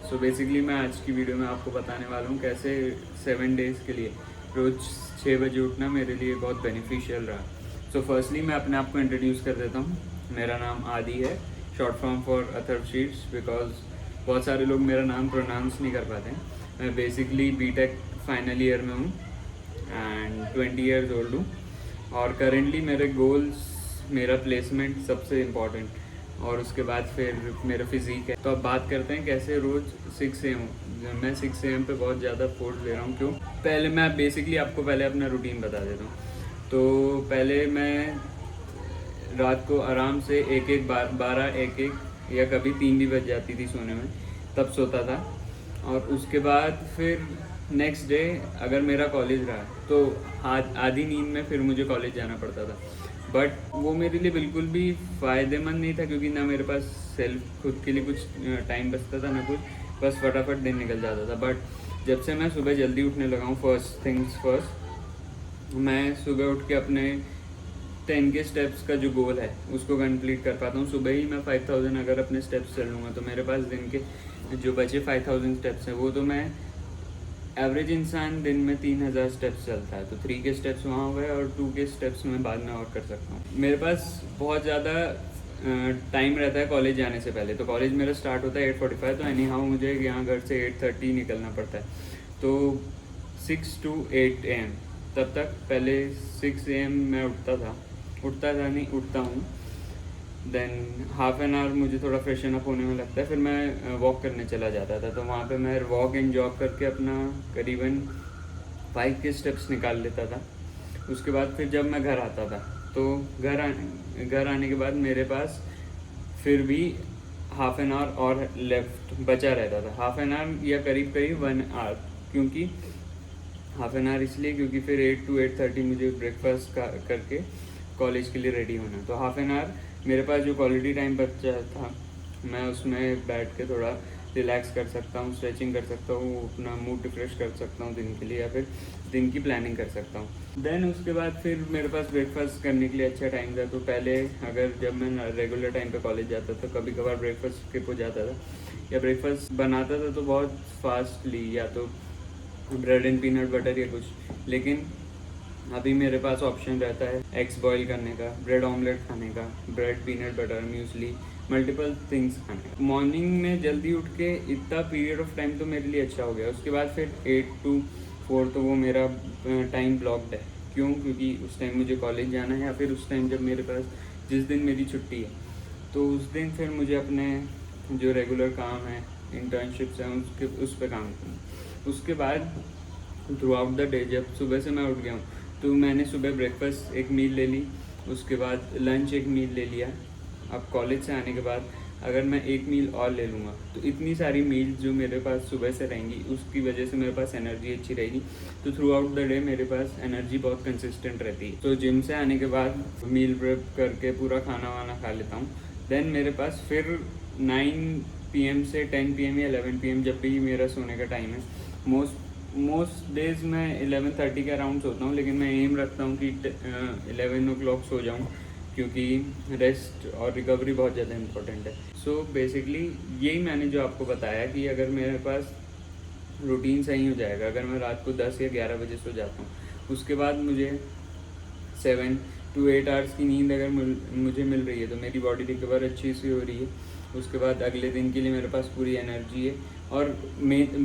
So basically मैं आज की वीडियो में आपको बताने वाला हूँ कैसे 7 डेज़ के लिए रोज़ 6 बजे उठना मेरे लिए बहुत बेनिफिशियल रहा। सो फर्स्टली मैं अपने आप को इंट्रोड्यूस कर देता हूँ। मेरा नाम आदि है, short form for Atharva sheets, because बहुत सारे लोग मेरा नाम प्रोनाउंस नहीं कर पाते हैं। मैं बेसिकली बीटेक फाइनल ईयर में हूँ एंड 20 ईयर्स ओल्ड हूँ और करेंटली मेरे गोल्स, मेरा प्लेसमेंट सबसे इम्पॉर्टेंट और उसके बाद फिर मेरा फिज़ीक है। तो अब बात करते हैं कैसे रोज़ 6 AM मैं 6 AM पे बहुत ज़्यादा फोर्स ले रहा हूँ। क्यों? पहले मैं बेसिकली आपको पहले अपना रूटीन बता देता हूँ। तो पहले मैं रात को आराम से 12 1 या कभी 3 भी बज जाती थी सोने में, तब सोता था। और उसके बाद फिर नेक्स्ट डे अगर मेरा कॉलेज रहा तो आधी नींद में फिर मुझे कॉलेज जाना पड़ता था। बट वो मेरे लिए बिल्कुल भी फ़ायदेमंद नहीं था, क्योंकि ना मेरे पास सेल्फ खुद के लिए कुछ टाइम बचता था ना कुछ, बस फटाफट दिन निकल जाता था। बट जब से मैं सुबह जल्दी उठने लगा हूँ, फर्स्ट थिंग्स फर्स्ट, मैं सुबह उठ के अपने 10 के स्टेप्स का जो गोल है उसको कंप्लीट कर पाता हूँ। सुबह ही मैं 5000 अगर अपने स्टेप्स चल लूँगा तो मेरे पास दिन के जो बचे 5000 स्टेप्स हैं वो तो मैं एवरेज इंसान दिन में 3000 स्टेप्स चलता है, तो 3 के स्टेप्स वहाँ हो गए और 2 के स्टेप्स मैं बाद में और कर सकता हूँ। मेरे पास बहुत ज़्यादा टाइम रहता है कॉलेज जाने से पहले। तो कॉलेज मेरा स्टार्ट होता है 8:45, तो एनी हाउ मुझे यहाँ घर से 8:30 निकलना पड़ता है। तो 6 to 8 AM तब तक, पहले 6 AM मैं उठता था नहीं, उठता हूँ। देन हाफ एन आवर मुझे थोड़ा फ्रेशन अप होने में लगता है, फिर मैं वॉक करने चला जाता था। तो वहाँ पे मैं वॉक एंड जॉग करके अपना करीबन 5 के स्टेप्स निकाल लेता था। उसके बाद फिर जब मैं घर आता था तो घर आने के बाद मेरे पास फिर भी हाफ एन आवर और लेफ्ट बचा रहता था। हाफ एन आवर या करीब करीब 1 आवर, क्योंकि हाफ एन आवर इसलिए क्योंकि फिर 8 to 8:30 मुझे ब्रेकफास्ट करके कॉलेज के लिए रेडी होना। तो हाफ एन आवर मेरे पास जो क्वालिटी टाइम बचा था, मैं उसमें बैठ के थोड़ा रिलैक्स कर सकता हूँ, स्ट्रेचिंग कर सकता हूँ, अपना मूड रिफ्रेश कर सकता हूँ दिन के लिए, या फिर दिन की प्लानिंग कर सकता हूँ। देन उसके बाद फिर मेरे पास ब्रेकफास्ट करने के लिए अच्छा टाइम था। तो पहले अगर जब मैं रेगुलर टाइम पे कॉलेज जाता था, कभी कभार ब्रेकफास्ट स्किप हो जाता था या ब्रेकफास्ट बनाता था तो बहुत फास्टली, या तो ब्रेड एंड पीनट बटर या कुछ। लेकिन अभी मेरे पास ऑप्शन रहता है एग्स बॉईल करने का, ब्रेड ऑमलेट खाने का, bread peanut butter muesli, multiple things खाने का। मॉर्निंग में जल्दी उठ के इतना पीरियड ऑफ टाइम तो मेरे लिए अच्छा हो गया। उसके बाद फिर 8 to 4 तो वो मेरा टाइम ब्लॉक्ड है। क्यों? क्योंकि उस टाइम मुझे कॉलेज जाना है, या फिर उस टाइम जब मेरे पास जिस दिन मेरी छुट्टी है तो उस दिन फिर मुझे अपने जो रेगुलर काम है, इंटर्नशिप्स हैं, उस पर काम करना। उसके बाद थ्रू आउट द डे, जब सुबह से मैं उठ गया हूँ तो मैंने सुबह ब्रेकफास्ट एक मील ले ली, उसके बाद लंच एक मील ले लिया। अब कॉलेज से आने के बाद अगर मैं एक मील और ले लूँगा तो इतनी सारी मील जो मेरे पास सुबह से रहेंगी, उसकी वजह से मेरे पास एनर्जी अच्छी रहेगी। तो थ्रू आउट द डे मेरे पास एनर्जी बहुत कंसिस्टेंट रहती है। तो जिम से आने के बाद मील प्रेप करके पूरा खाना वाना खा लेता हूँ। देन मेरे पास फिर 9 PM से 10 PM या 11 PM जब भी मेरा सोने का टाइम है, मोस्ट डेज़ मैं 11:30 के अराउंड सोता हूँ, लेकिन मैं एम रखता हूँ कि 11 o'clock सो जाऊँ, क्योंकि रेस्ट और रिकवरी बहुत ज़्यादा इंपॉर्टेंट है। सो बेसिकली यही मैंने जो आपको बताया कि अगर मेरे पास रूटीन सही हो जाएगा, अगर मैं रात को 10 या 11 बजे सो जाता हूँ, उसके बाद मुझे 7 to 8 आवर्स की नींद अगर मुझे मिल रही है तो मेरी बॉडी रिकवर अच्छी सी हो रही है। उसके बाद अगले दिन के लिए मेरे पास पूरी एनर्जी है। और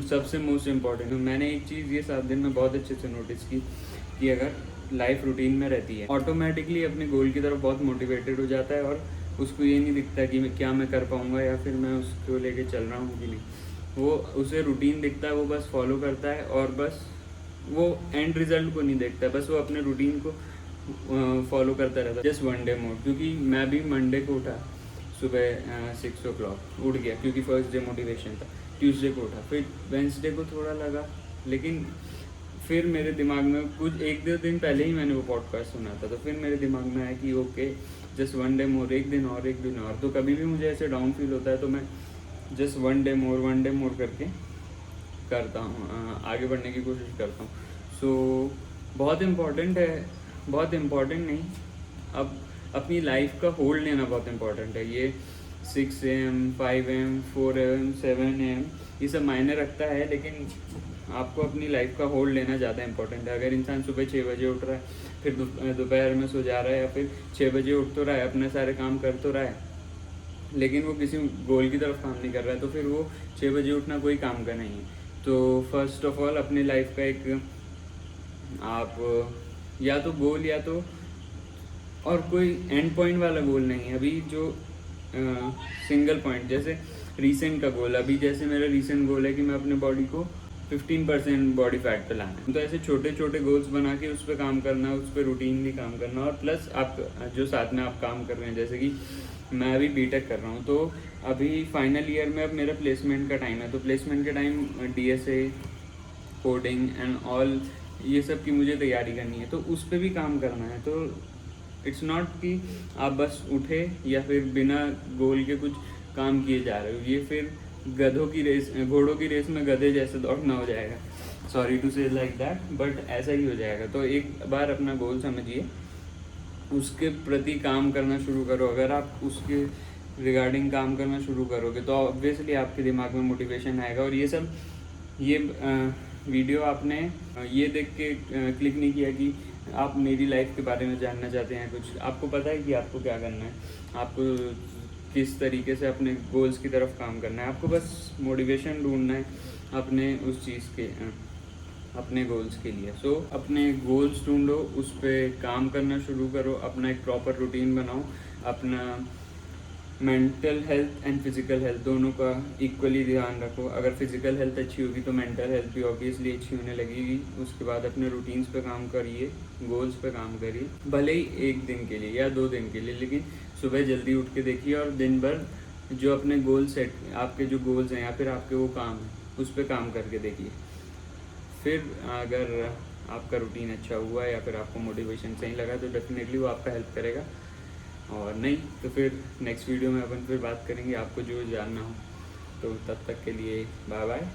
सबसे मोस्ट इम्पॉर्टेंट, मैंने एक चीज़ ये 7 दिन में बहुत अच्छे से नोटिस की कि अगर लाइफ रूटीन में रहती है, ऑटोमेटिकली अपने गोल की तरफ बहुत मोटिवेटेड हो जाता है और उसको ये नहीं दिखता कि मैं कर पाऊँगा या फिर मैं उसको लेके चल रहा हूँ कि नहीं। वो उसे रूटीन दिखता है, वो बस फॉलो करता है और बस वो एंड रिजल्ट को नहीं देखता है, बस वो अपने रूटीन को फॉलो करता रहता है। जस्ट 1 डे मोर, क्योंकि मैं भी मंडे को उठा सुबह 6 o'clock उठ गया, क्योंकि फर्स्ट डे मोटिवेशन था। ट्यूसडे को उठा, फिर वेंसडे को थोड़ा लगा, लेकिन फिर मेरे दिमाग में कुछ 1-2 दिन पहले ही मैंने वो पॉडकास्ट सुना था, तो फिर मेरे दिमाग में आया कि ओके जस्ट 1 डे मोर, एक दिन और। तो कभी भी मुझे ऐसे डाउन फील होता है तो मैं जस्ट 1 डे मोर करके करता हूँ, आगे बढ़ने की कोशिश करता हूँ। सो बहुत इम्पॉर्टेंट है, बहुत इम्पॉर्टेंट नहीं, अब अपनी लाइफ का होल्ड लेना बहुत इम्पॉर्टेंट है। ये 6 AM, 5 AM, 4 AM, 7 AM ये सब मायने रखता है, लेकिन आपको अपनी लाइफ का होल्ड लेना ज़्यादा इंपॉर्टेंट है। अगर इंसान सुबह 6 बजे उठ रहा है, फिर दोपहर में सो जा रहा है, या फिर 6 बजे उठ तो रहा है, अपने सारे काम कर तो रहा है, लेकिन वो किसी गोल की तरफ काम नहीं कर रहा है, तो फिर वो 6 बजे उठना कोई काम का नहीं है। तो फर्स्ट ऑफ ऑल अपनी लाइफ का एक आप या तो गोल, या तो और कोई एंड पॉइंट वाला गोल नहीं है अभी, जो सिंगल पॉइंट, जैसे रीसेंट का गोल, अभी जैसे मेरा रीसेंट गोल है कि मैं अपने बॉडी को 15% बॉडी फैट पे लाना है। तो ऐसे छोटे छोटे गोल्स बना के उस पर काम करना, उस पर रूटीनली काम करना, और प्लस आप जो साथ में आप काम कर रहे हैं, जैसे कि मैं अभी बीटेक कर रहा हूँ, तो अभी फाइनल ईयर में अब मेरा प्लेसमेंट का टाइम है। तो प्लेसमेंट के time DSA, coding and all, ये सब की मुझे तैयारी करनी है, तो उस पर भी काम करना है। तो इट्स नॉट कि आप बस उठे या फिर बिना गोल के कुछ काम किए जा रहे हो, ये फिर गधों की रेस, घोड़ों की रेस में गधे जैसे दौड़ना हो जाएगा। सॉरी टू से लाइक दैट, बट ऐसा ही हो जाएगा। तो एक बार अपना गोल समझिए, उसके प्रति काम करना शुरू करो। अगर आप उसके रिगार्डिंग काम करना शुरू करोगे तो ऑब्वियसली आपके दिमाग में मोटिवेशन आएगा। और ये वीडियो आपने ये देख के क्लिक नहीं किया कि आप मेरी लाइफ के बारे में जानना चाहते हैं कुछ, आपको पता है कि आपको क्या करना है, आपको किस तरीके से अपने गोल्स की तरफ काम करना है। आपको बस मोटिवेशन ढूंढना है अपने उस चीज़ के, अपने गोल्स के लिए। सो अपने गोल्स ढूंढो, उस पर काम करना शुरू करो, अपना एक प्रॉपर रूटीन बनाओ, अपना mental health and physical health दोनों का इक्वली ध्यान रखो। अगर फिजिकल हेल्थ अच्छी होगी तो मेंटल हेल्थ भी ऑब्वियसली अच्छी होने लगेगी। उसके बाद अपने रूटीन्स पे काम करिए, गोल्स पे काम करिए, भले ही 1 दिन के लिए या 2 दिन के लिए, लेकिन सुबह जल्दी उठ के देखिए और दिन भर जो अपने गोल सेट, आपके जो गोल्स हैं या फिर आपके वो काम है, उस पर काम करके देखिए। फिर अगर आपका रूटीन अच्छा हुआ या फिर आपको मोटिवेशन सही लगा तो डेफिनेटली वो आपका हेल्प करेगा, और नहीं तो फिर नेक्स्ट वीडियो में अपन फिर बात करेंगे आपको जो जानना हो। तो तब तक के लिए बाय बाय।